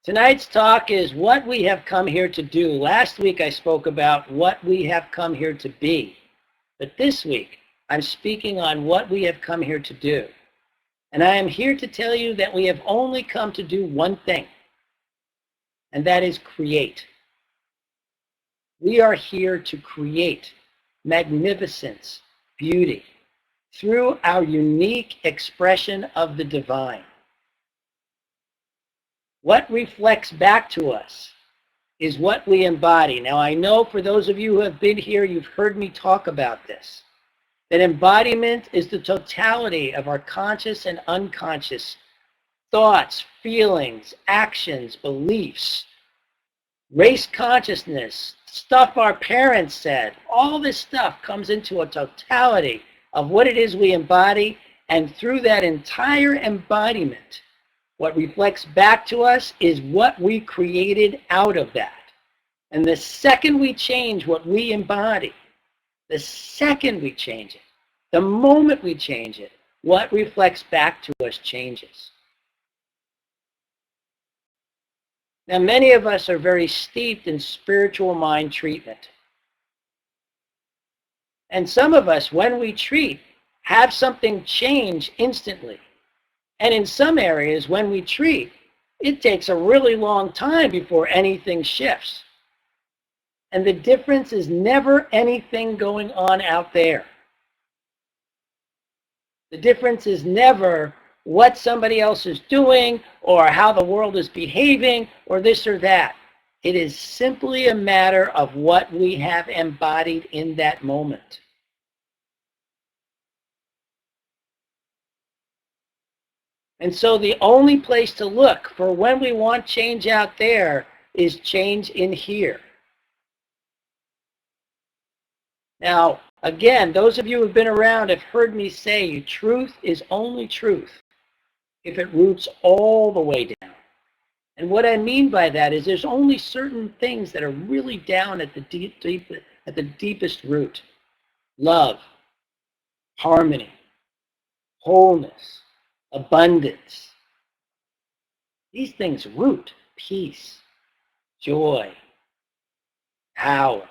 Tonight's talk is what we have come here to do. Last week I spoke about what we have come here to be. But this week I'm speaking on what we have come here to do. And I am here to tell you that we have only come to do one thing, and that is create. We are here to create magnificence, beauty, through our unique expression of the divine. What reflects back to us is what we embody. Now, I know for those of you who have been here, you've heard me talk about this, that embodiment is the totality of our conscious and unconscious thoughts, feelings, actions, beliefs, race consciousness, stuff our parents said. All this stuff comes into a totality of what it is we embody, and through that entire embodiment, what reflects back to us is what we created out of that. And the second we change what we embody, the second we change it, the moment we change it, what reflects back to us changes. Now, many of us are very steeped in spiritual mind treatment. And some of us, when we treat, have something change instantly. And in some areas, when we treat, it takes a really long time before anything shifts. And the difference is never anything going on out there. The difference is never what somebody else is doing or how the world is behaving or this or that. It is simply a matter of what we have embodied in that moment. And so the only place to look for when we want change out there is change in here. Now, again, those of you who have been around have heard me say truth is only truth if it roots all the way down. And what I mean by that is there's only certain things that are really down at the deepest root. Love, harmony, wholeness, abundance. These things root peace, joy, power.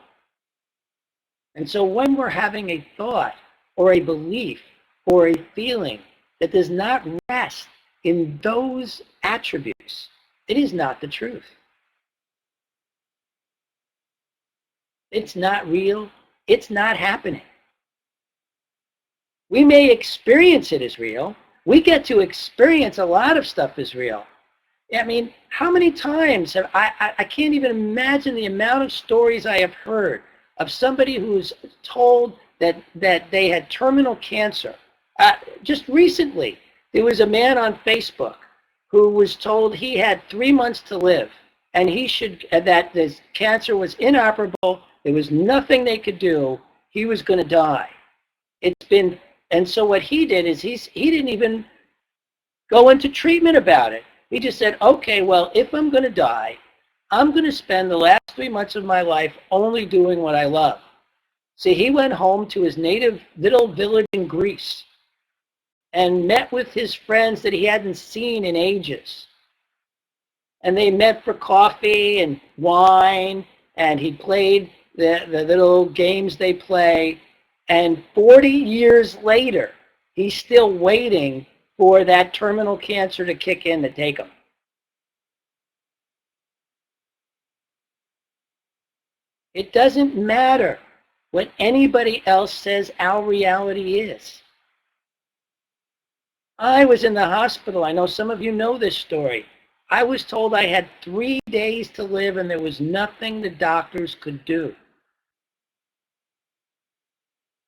And so when we're having a thought or a belief or a feeling that does not rest in those attributes, it is not the truth. It's not real. It's not happening. We may experience it as real. We get to experience a lot of stuff as real. I mean, how many times have I can't even imagine the amount of stories I have heard of somebody who's told that they had terminal cancer. Just recently, there was a man on Facebook who was told he had 3 months to live, and that this cancer was inoperable. There was nothing they could do. He was going to die. And so what he did is he didn't even go into treatment about it. He just said, okay, well, if I'm going to die, I'm going to spend the last 3 months of my life only doing what I love. See, he went home to his native little village in Greece and met with his friends that he hadn't seen in ages. And they met for coffee and wine, and he played the little games they play. And 40 years later, he's still waiting for that terminal cancer to kick in to take him. It doesn't matter what anybody else says our reality is. I was in the hospital. I know some of you know this story. I was told I had 3 days to live and there was nothing the doctors could do.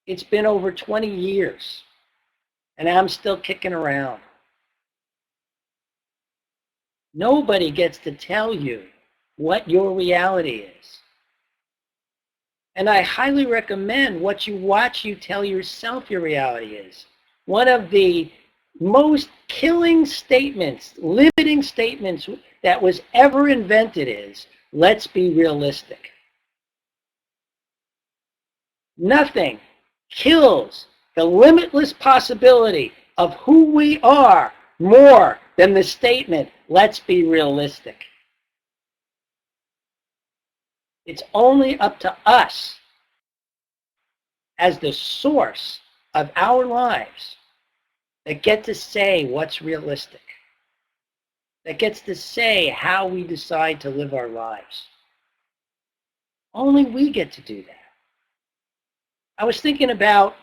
It's been over 20 years, and I'm still kicking around. Nobody gets to tell you what your reality is. And I highly recommend what you watch you tell yourself your reality is. One of the most killing statements, limiting statements that was ever invented is, let's be realistic. Nothing kills the limitless possibility of who we are more than the statement, let's be realistic. It's only up to us as the source of our lives that get to say what's realistic, that gets to say how we decide to live our lives. Only we get to do that. I was thinking about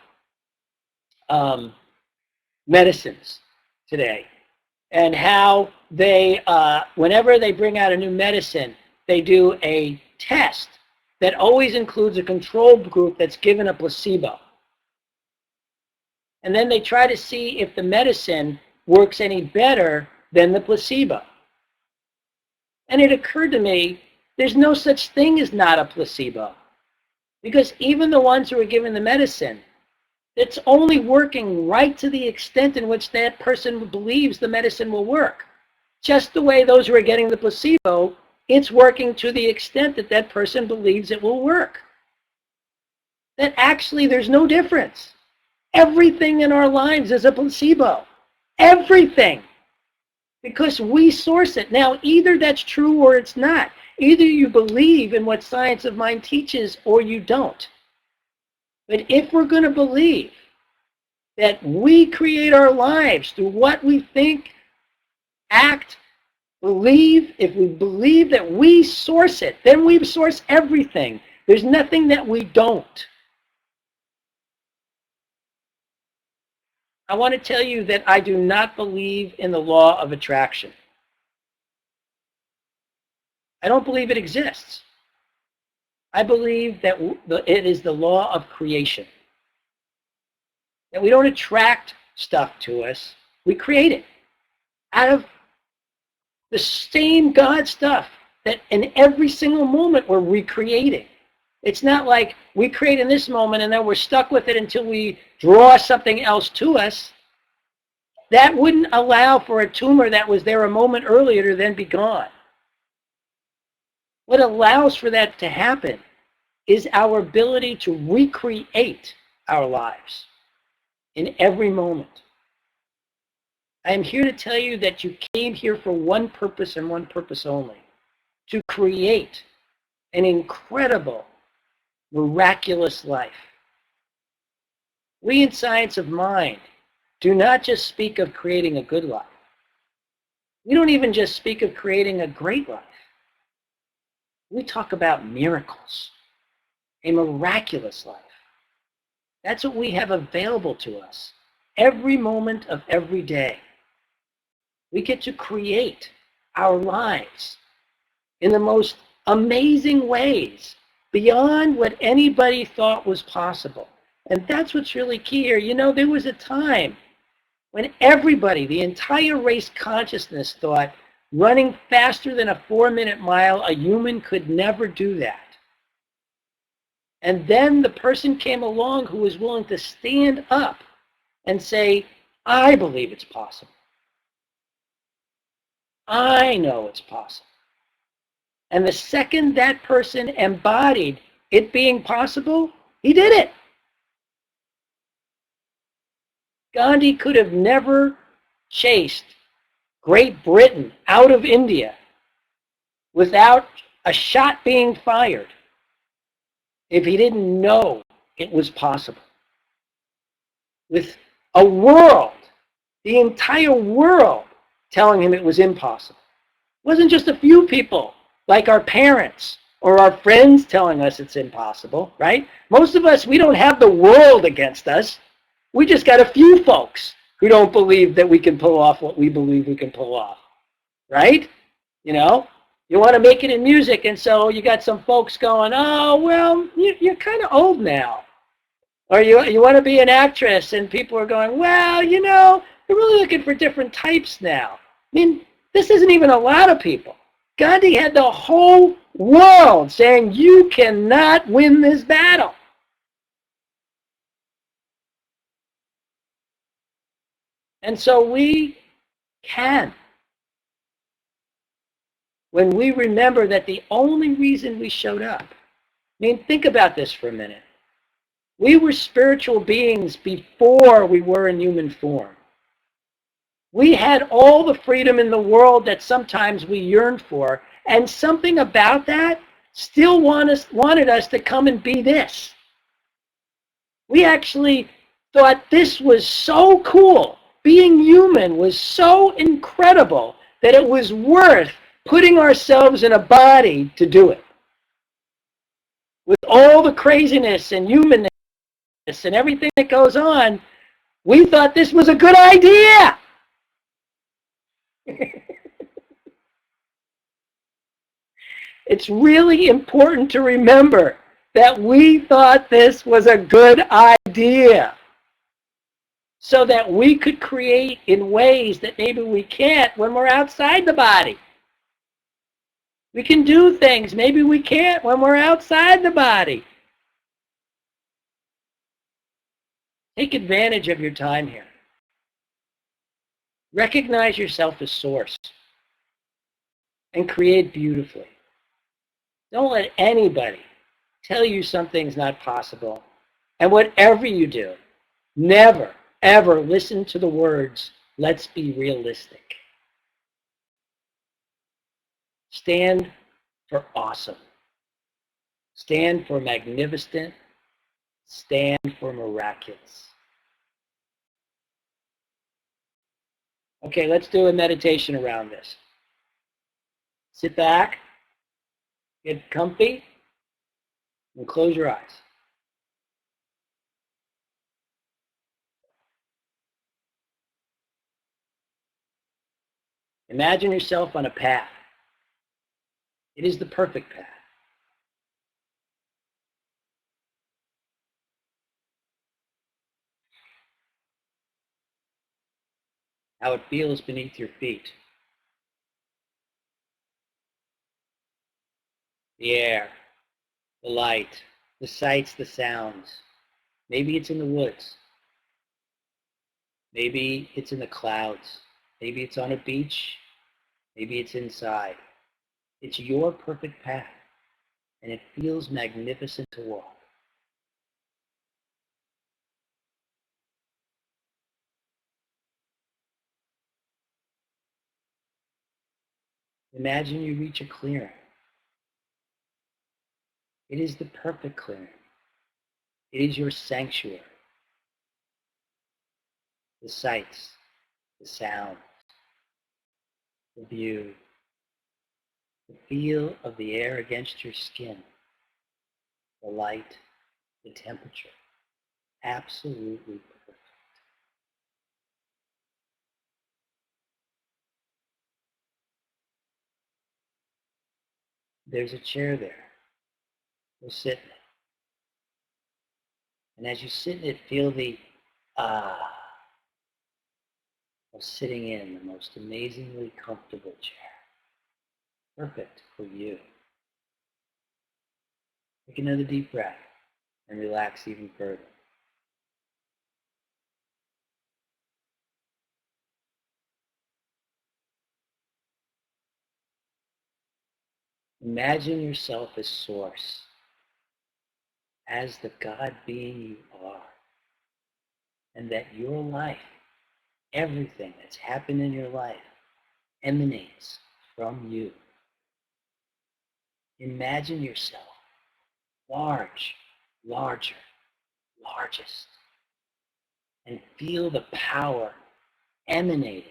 medicines today and how they, whenever they bring out a new medicine, they do a test that always includes a control group that's given a placebo. And then they try to see if the medicine works any better than the placebo. And it occurred to me, there's no such thing as not a placebo. Because even the ones who are given the medicine, it's only working right to the extent in which that person believes the medicine will work. Just the way those who are getting the placebo, it's working to the extent that that person believes it will work. That actually there's no difference. Everything in our lives is a placebo. Everything. Because we source it. Now, either that's true or it's not. Either you believe in what Science of Mind teaches or you don't. But if we're going to believe that we create our lives through what we think, act, believe, if we believe that we source it, then we source everything. There's nothing that we don't. I want to tell you that I do not believe in the law of attraction. I don't believe it exists. I believe that it is the law of creation. That we don't attract stuff to us, we create it out of the same God stuff that in every single moment we're recreating. It's not like we create in this moment and then we're stuck with it until we draw something else to us. That wouldn't allow for a tumor that was there a moment earlier to then be gone. What allows for that to happen is our ability to recreate our lives in every moment. I am here to tell you that you came here for one purpose and one purpose only, to create an incredible, miraculous life. We in Science of Mind do not just speak of creating a good life. We don't even just speak of creating a great life. We talk about miracles, a miraculous life. That's what we have available to us every moment of every day. We get to create our lives in the most amazing ways beyond what anybody thought was possible. And that's what's really key here. You know, there was a time when everybody, the entire race consciousness thought running faster than a 4-minute mile, a human could never do that. And then the person came along who was willing to stand up and say, I believe it's possible. I know it's possible. And the second that person embodied it being possible, he did it. Gandhi could have never chased Great Britain out of India without a shot being fired if he didn't know it was possible. With a world, the entire world, telling him it was impossible. It wasn't just a few people, like our parents or our friends telling us it's impossible, right? Most of us, we don't have the world against us. We just got a few folks who don't believe that we can pull off what we believe we can pull off, right? You know, you want to make it in music, and so you got some folks going, oh, well, you're kind of old now. Or you want to be an actress, and people are going, well, you know, they're really looking for different types now. I mean, this isn't even a lot of people. Gandhi had the whole world saying, you cannot win this battle. And so we can. When we remember that the only reason we showed up, I mean, think about this for a minute. We were spiritual beings before we were in human form. We had all the freedom in the world that sometimes we yearned for, and something about that still wanted us to come and be this. We actually thought this was so cool. Being human was so incredible that it was worth putting ourselves in a body to do it. With all the craziness and humanness and everything that goes on, we thought this was a good idea. It's really important to remember that we thought this was a good idea so that we could create in ways that maybe we can't when we're outside the body. We can do things maybe we can't when we're outside the body. Take advantage of your time here. Recognize yourself as source and create beautifully. Don't let anybody tell you something's not possible. And whatever you do, never, ever listen to the words, let's be realistic. Stand for awesome. Stand for magnificent. Stand for miraculous. Okay, let's do a meditation around this. Sit back, get comfy, and close your eyes. Imagine yourself on a path. It is the perfect path. How it feels beneath your feet. The air, the light, the sights, the sounds. Maybe it's in the woods. Maybe it's in the clouds. Maybe it's on a beach. Maybe it's inside. It's your perfect path, and it feels magnificent to walk. Imagine you reach a clearing. It is the perfect clearing. It is your sanctuary. The sights, the sounds, the view, the feel of the air against your skin, the light, the temperature. Absolutely perfect. There's a chair there. Go sit in it. And as you sit in it, feel the ah of sitting in the most amazingly comfortable chair. Perfect for you. Take another deep breath and relax even further. Imagine yourself as source, as the God being you are, and that your life, everything that's happened in your life, emanates from you. Imagine yourself large, larger, largest, and feel the power emanating,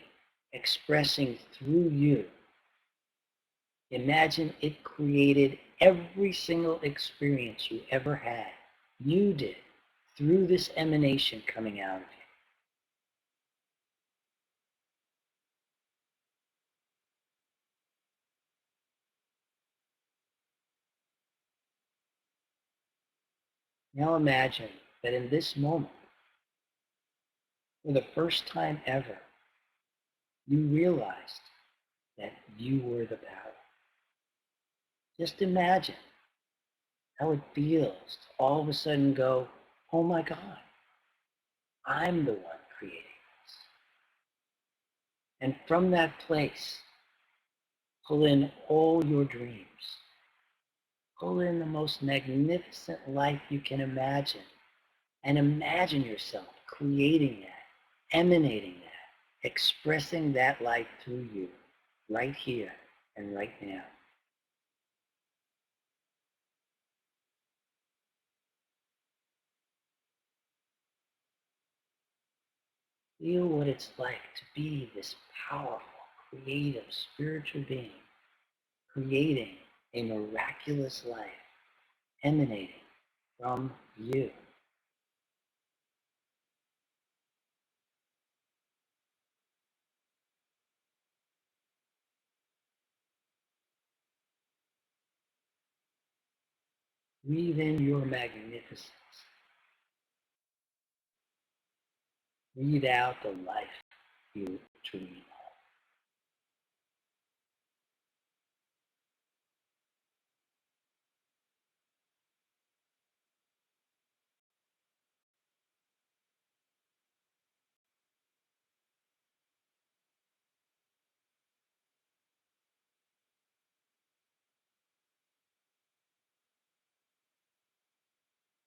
expressing through you. Imagine it created every single experience you ever had. You did through this emanation coming out of you. Now imagine that in this moment, for the first time ever, you realized that you were the power. Just imagine how it feels to all of a sudden go, oh my God, I'm the one creating this. And from that place, pull in all your dreams. Pull in the most magnificent life you can imagine. And imagine yourself creating that, emanating that, expressing that life through you, right here and right now. Feel what it's like to be this powerful, creative, spiritual being, creating a miraculous life emanating from you. Breathe in your magnificence. Breathe out the life you dream of.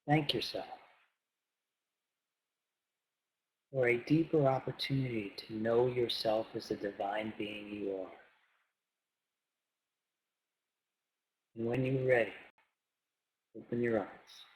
Thank yourself for a deeper opportunity to know yourself as the divine being you are. And when you're ready, open your eyes.